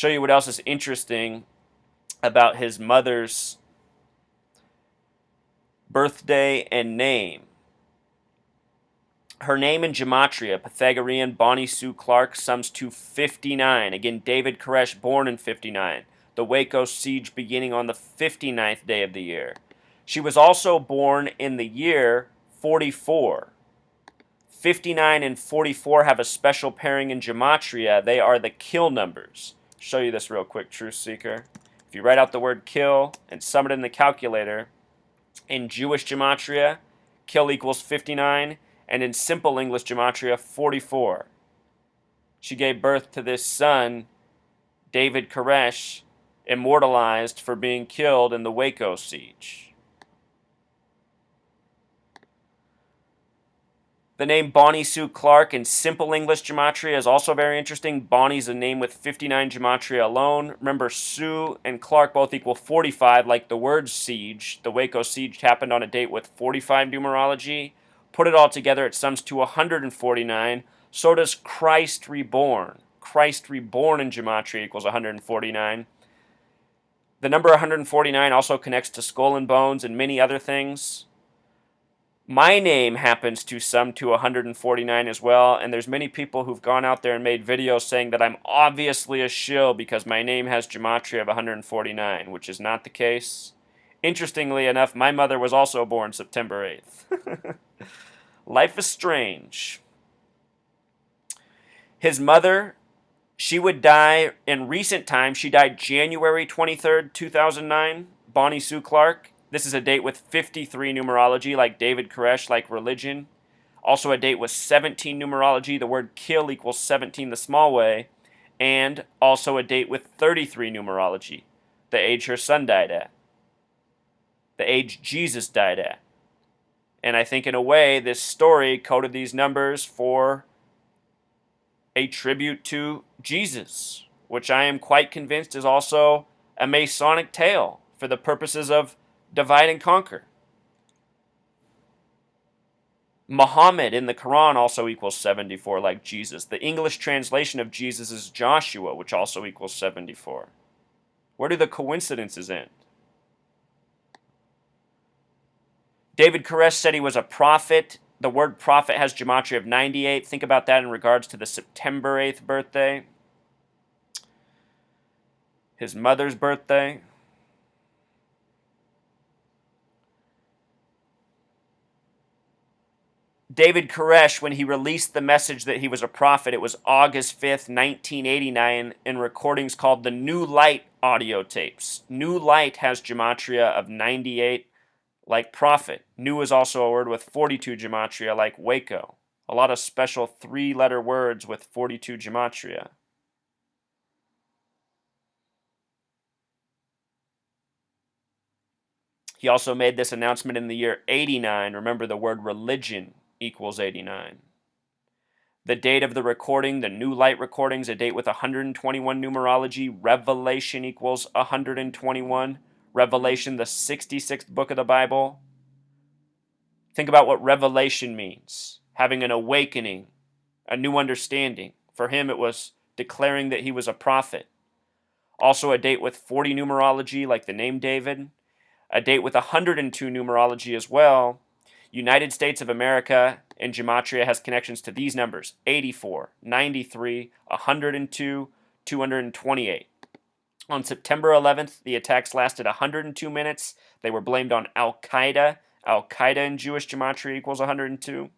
Show you what else is interesting about his mother's birthday and name. Her name in gematria, Pythagorean, Bonnie Sue Clark, sums to 59. Again, David Koresh, born in 59. The Waco siege beginning on the 59th day of the year. She was also born in the year 44. 59 and 44 have a special pairing in gematria. They are the kill numbers. Show you this real quick, Truth Seeker. If you write out the word kill and sum it in the calculator, in Jewish gematria, kill equals 59, and in simple English gematria, 44. She gave birth to this son, David Koresh, immortalized for being killed in the Waco siege. The name Bonnie Sue Clark in simple English gematria is also very interesting. Bonnie's a name with 59 gematria alone. Remember, Sue and Clark both equal 45, like the word siege. The Waco siege happened on a date with 45 numerology. Put it all together, it sums to 149. So does Christ reborn. Christ reborn in gematria equals 149. The number 149 also connects to skull and bones and many other things. My name happens to sum to 149 as well, and there's many people who've gone out there and made videos saying that I'm obviously a shill because my name has gematria of 149, which is not the case. Interestingly enough, my mother was also born September 8th. Life is strange. His mother, she would die in recent times. She died January 23rd, 2009, Bonnie Sue Clark. This is a date with 53 numerology, like David Koresh, like religion. Also a date with 17 numerology. The word kill equals 17 the small way. And also a date with 33 numerology, the age her son died at. The age Jesus died at. And I think in a way, this story coded these numbers for a tribute to Jesus, which I am quite convinced is also a Masonic tale for the purposes of divide and conquer. Muhammad in the Quran also equals 74, like Jesus. The English translation of Jesus is Joshua, which also equals 74. Where do the coincidences end? David Koresh said he was a prophet. The word prophet has gematria of 98. Think about that in regards to the September 8th birthday. His mother's birthday. David Koresh, when he released the message that he was a prophet, it was August 5th, 1989, in recordings called the New Light audio tapes. New Light has gematria of 98, like prophet. New is also a word with 42 gematria, like Waco. A lot of special three-letter words with 42 gematria. He also made this announcement in the year 89. Remember, the word religion equals 89. The date of the recording, the New Light recordings, a date with 121 numerology. Revelation equals 121. Revelation, the 66th book of the Bible. Think about what revelation means. Having an awakening, a new understanding. For him, it was declaring that he was a prophet. Also a date with 40 numerology, like the name David. A date with 102 numerology as well. United States of America in gematria has connections to these numbers: 84, 93, 102, 228. On September 11th, the attacks lasted 102 minutes. They were blamed on Al-Qaeda. Al-Qaeda in Jewish gematria equals 102.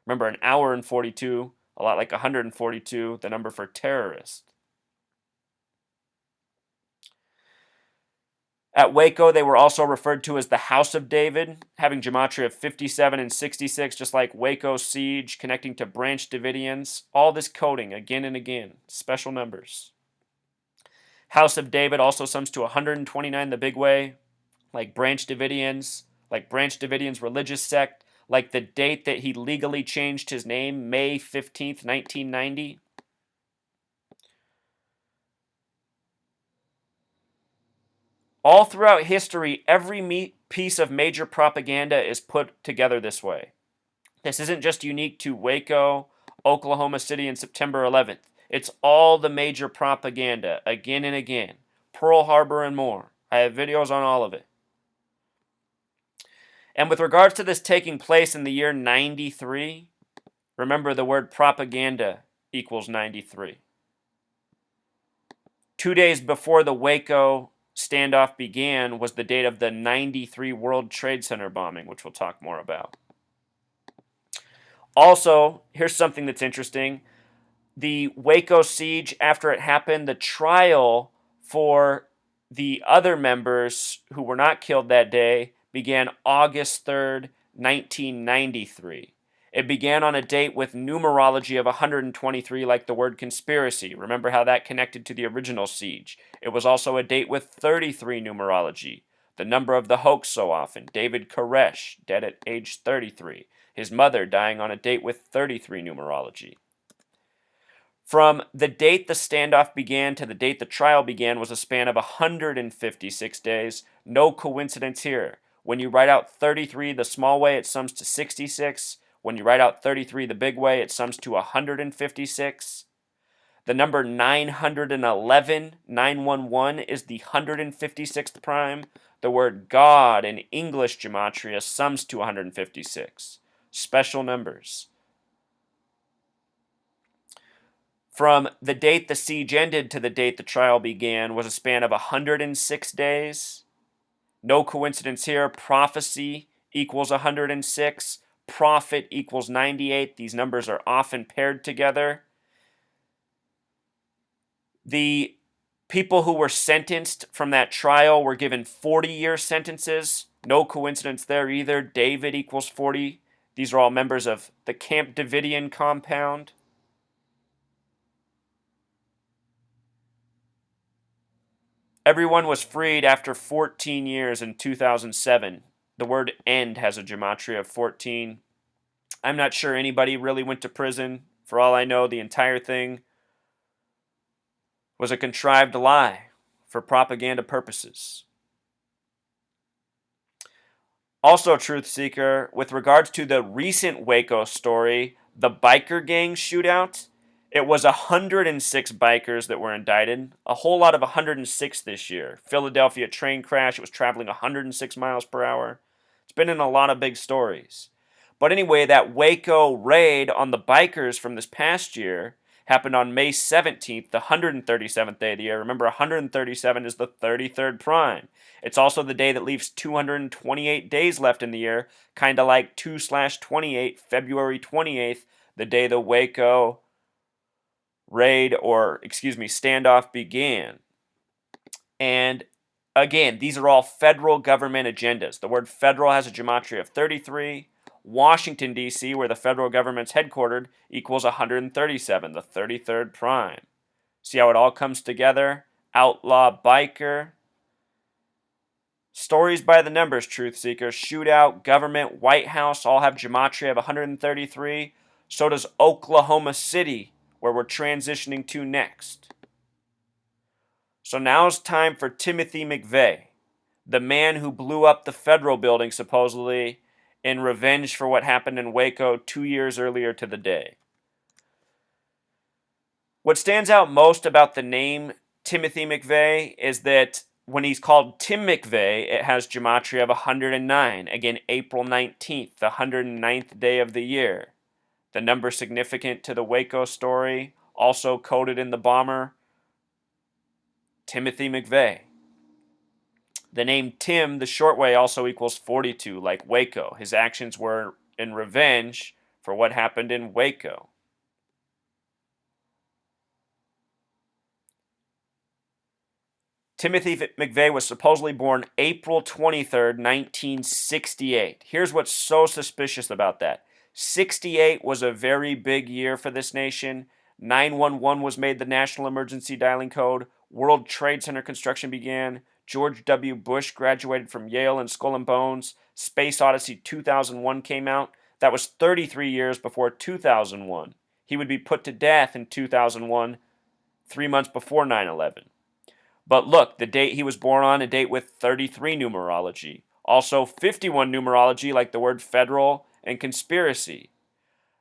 Remember, an hour and 42, a lot like 142, the number for terrorist. At Waco, they were also referred to as the House of David, having gematria of 57 and 66, just like Waco siege, connecting to Branch Davidians. All this coding again and again, special numbers. House of David also sums to 129 the big way, like Branch Davidians, like Branch Davidians' religious sect, like the date that he legally changed his name, May 15th, 1990. All throughout history, every piece of major propaganda is put together this way. This isn't just unique to Waco, Oklahoma City, and September 11th. It's all the major propaganda, again and again. Pearl Harbor and more. I have videos on all of it. And with regards to this taking place in the year 93, remember the word propaganda equals 93. 2 days before the Waco standoff began was the date of the 93 World Trade Center bombing, which we'll talk more about. Also, here's something that's interesting. The Waco siege, after it happened, the trial for the other members who were not killed that day began August 3rd, 1993. It began on a date with numerology of 123, like the word conspiracy. Remember how that connected to the original siege. It was also a date with 33 numerology, the number of the hoax so often. David Koresh, dead at age 33. His mother dying on a date with 33 numerology. From the date the standoff began to the date the trial began was a span of 156 days. No coincidence here. When you write out 33 the small way, it sums to 66. When you write out 33 the big way, it sums to 156. The number 911, 911, is the 156th prime. The word God in English gematria sums to 156. Special numbers. From the date the siege ended to the date the trial began was a span of 106 days. No coincidence here. Prophecy equals 106. Prophet equals 98. These numbers are often paired together. The people who were sentenced from that trial were given 40-year sentences. No coincidence there either. David equals 40. These are all members of the Camp Davidian compound. Everyone was freed after 14 years in 2007. The word end has a gematria of 14. I'm not sure anybody really went to prison. For all I know, the entire thing was a contrived lie for propaganda purposes. Also, Truth Seeker, with regards to the recent Waco story, the biker gang shootout, it was 106 bikers that were indicted, a whole lot of 106 this year. Philadelphia train crash, it was traveling 106 miles per hour. It's been in a lot of big stories. But anyway, that Waco raid on the bikers from this past year happened on May 17th, the 137th day of the year. Remember, 137 is the 33rd prime. It's also the day that leaves 228 days left in the year, kind of like 2/28, February 28th, the day the Waco standoff began. And again, these are all federal government agendas. The word federal has a gematria of 33. Washington, D.C., where the federal government's headquartered, equals 137, the 33rd prime. See how it all comes together? Outlaw biker. Stories by the numbers, Truth Seekers. Shootout, government, White House all have gematria of 133. So does Oklahoma City, where we're transitioning to next. So now it's time for Timothy McVeigh, the man who blew up the federal building supposedly in revenge for what happened in Waco 2 years earlier to the day. What stands out most about the name Timothy McVeigh is that when he's called Tim McVeigh, it has gematria of 109. Again, April 19th, the 109th day of the year. The number significant to the Waco story, also coded in the bomber, Timothy McVeigh. The name Tim, the short way, also equals 42, like Waco. His actions were in revenge for what happened in Waco. Timothy McVeigh was supposedly born April 23rd, 1968. Here's what's so suspicious about that. 68 was a very big year for this nation. 911 was made the national emergency dialing code. World Trade Center construction began. George W. Bush graduated from Yale and Skull and Bones. Space Odyssey 2001 came out. That was 33 years before 2001. He would be put to death in 2001, 3 months before 9/11. But look, the date he was born on, a date with 33 numerology. Also 51 numerology, like the word federal and conspiracy.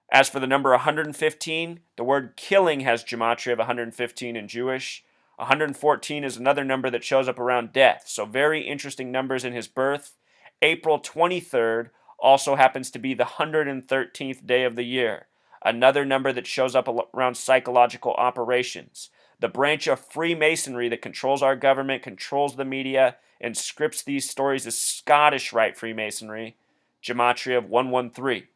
As for the number 115, the word killing has gematria of 115 in Jewish. 114 is another number that shows up around death. So very interesting numbers in his birth. April 23rd also happens to be the 113th day of the year. Another number that shows up around psychological operations. The branch of Freemasonry that controls our government, controls the media, and scripts these stories is Scottish Rite Freemasonry. Gematria of 113.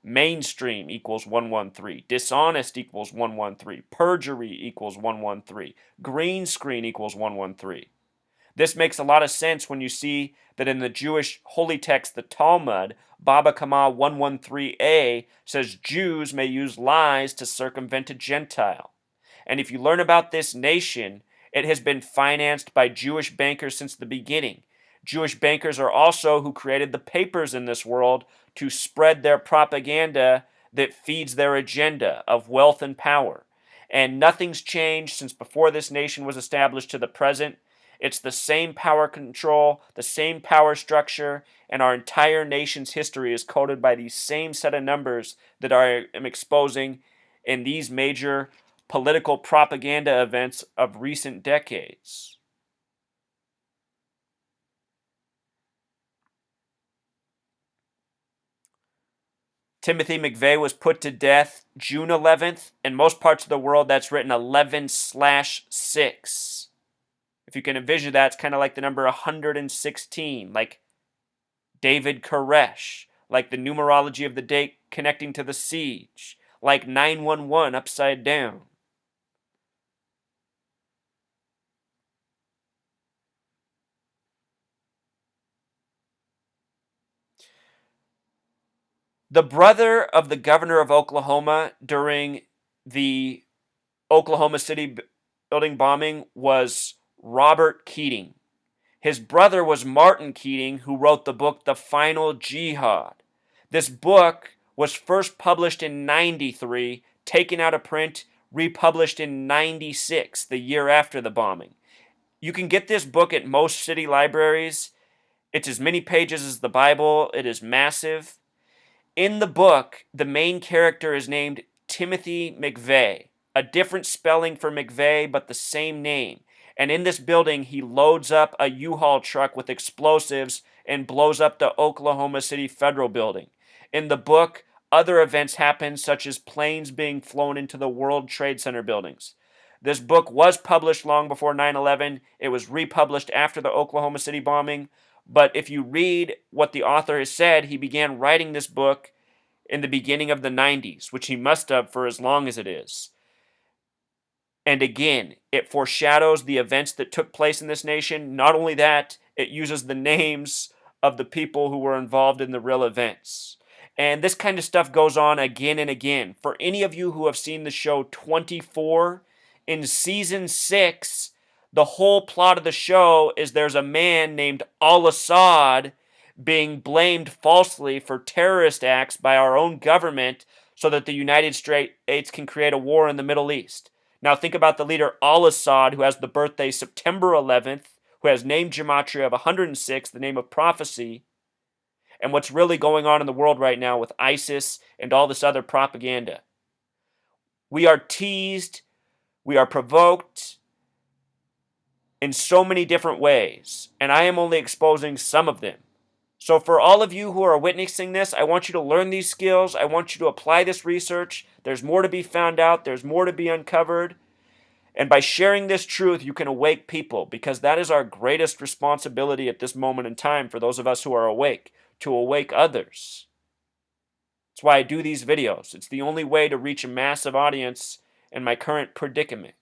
Mainstream equals 113. Dishonest equals 113. Perjury equals 113. Green screen equals 113. This makes a lot of sense when you see that in the Jewish holy text, the Talmud, Baba Kama 113a says Jews may use lies to circumvent a Gentile. And if you learn about this nation, it has been financed by Jewish bankers since the beginning. Jewish bankers are also who created the papers in this world to spread their propaganda that feeds their agenda of wealth and power. And nothing's changed since before this nation was established to the present. It's the same power control, the same power structure, and our entire nation's history is coded by these same set of numbers that I am exposing in these major political propaganda events of recent decades. Timothy McVeigh was put to death June 11th. In most parts of the world, that's written 11/6. If you can envision that, it's kind of like the number 116, like David Koresh, like the numerology of the date connecting to the siege, like 911 upside down. The brother of the governor of Oklahoma during the Oklahoma City building bombing was Robert Keating. His brother was Martin Keating, who wrote the book The Final Jihad. This book was first published in 93, taken out of print, republished in 96, the year after the bombing. You can get this book at most city libraries. It's as many pages as the Bible. It is massive. In the book, the main character is named Timothy McVeigh, a different spelling for McVeigh, but the same name. And in this building, he loads up a U-Haul truck with explosives and blows up the Oklahoma City Federal Building. In the book, other events happen, such as planes being flown into the World Trade Center buildings. This book was published long before 9/11. It was republished after the Oklahoma City bombing. But if you read what the author has said, he began writing this book in the beginning of the 90s, which he must have for as long as it is. And again, it foreshadows the events that took place in this nation. Not only that, it uses the names of the people who were involved in the real events. And this kind of stuff goes on again and again. For any of you who have seen the show 24, in season 6, the whole plot of the show is there's a man named Al-Assad being blamed falsely for terrorist acts by our own government so that the United States can create a war in the Middle East. Now think about the leader Al-Assad, who has the birthday September 11th, who has name gematria of 106, the name of prophecy, and what's really going on in the world right now with ISIS and all this other propaganda. We are teased, we are provoked in so many different ways, and I am only exposing some of them. So for all of you who are witnessing this, I want you to learn these skills. I want you to apply this research. There's more to be found out. There's more to be uncovered. And by sharing this truth, you can awake people, because that is our greatest responsibility at this moment in time for those of us who are awake, to awake others. That's why I do these videos. It's the only way to reach a massive audience in my current predicament.